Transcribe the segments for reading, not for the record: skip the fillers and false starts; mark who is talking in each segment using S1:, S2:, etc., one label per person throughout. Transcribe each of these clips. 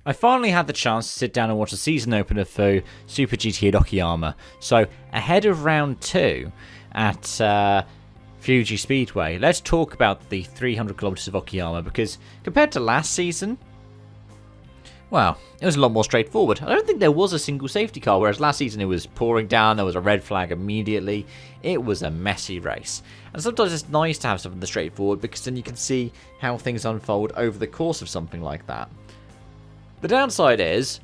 S1: I finally had the chance to sit down and watch the season opener for Super GT at Okayama. So, ahead of round 2 at Fuji Speedway, let's talk about the 300 kilometers of Okayama, because compared to last season, well, it was a lot more straightforward. I don't think there was a single safety car, whereas last season it was pouring down, there was a red flag immediately. It was a messy race. And sometimes it's nice to have something that's straightforward, because then you can see how things unfold over the course of something like that. The downside is,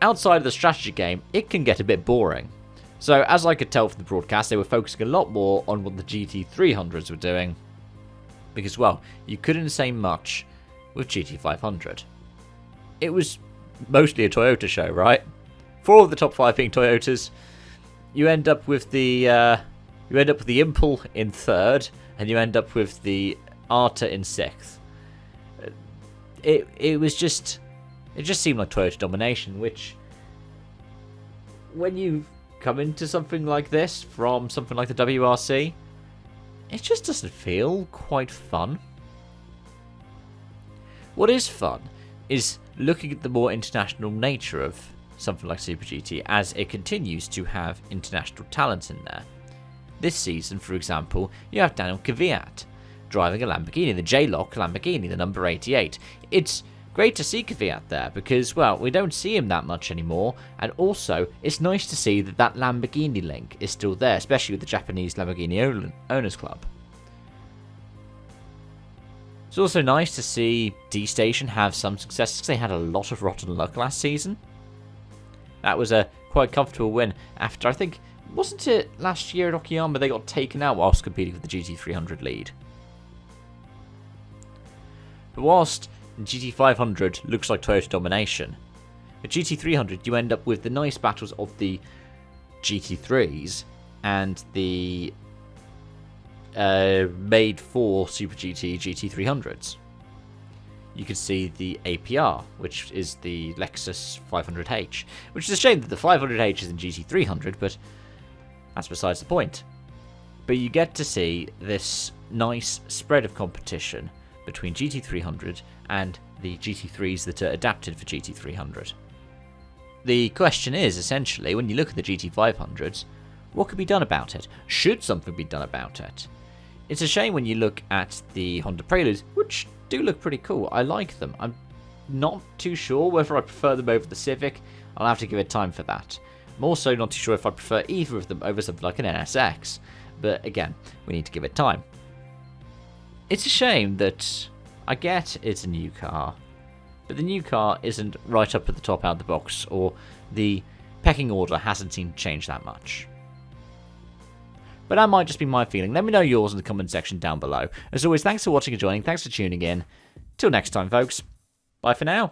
S1: outside of the strategy game, it can get a bit boring. So, as I could tell from the broadcast, they were focusing a lot more on what the GT300s were doing. Because, well, you couldn't say much with GT500. It was mostly a Toyota show, right? 4 of the top 5 being Toyotas. You end up with the Impel in 3rd, and you end up with the Arta in 6th. It just seemed like Toyota domination, which, when you come into something like this from something like the WRC, it just doesn't feel quite fun. What is fun is looking at the more international nature of something like Super GT as it continues to have international talent in there. This season, for example, you have Daniel Kvyat driving a Lamborghini, the J-Lock Lamborghini, the number 88. It's great to see Kvyat there because, well, we don't see him that much anymore, and also it's nice to see that that Lamborghini link is still there, especially with the Japanese Lamborghini Owners Club. It's also nice to see D-Station have some success because they had a lot of rotten luck last season. That was a quite comfortable win after, I think, wasn't it last year at Okayama they got taken out whilst competing for the GT300 lead? But whilst GT500 looks like Toyota domination, with GT300 you end up with the nice battles of the GT3s and the made for Super GT GT300s. You can see the APR, which is the Lexus 500H, which is a shame that the 500H is in GT300, but that's besides the point. But you get to see this nice spread of competition between GT300 and the GT3s that are adapted for GT300. The question is, essentially, when you look at the GT500s, what could be done about it? Should something be done about it? It's a shame when you look at the Honda Preludes, which do look pretty cool. I like them. I'm not too sure whether I prefer them over the Civic. I'll have to give it time for that. I'm also not too sure if I prefer either of them over something like an NSX. But again, we need to give it time. It's a shame that I get it's a new car, but the new car isn't right up at the top out of the box, or the pecking order hasn't seemed to change that much. But that might just be my feeling. Let me know yours in the comment section down below. As always, thanks for watching and joining. Thanks for tuning in. Till next time, folks. Bye for now.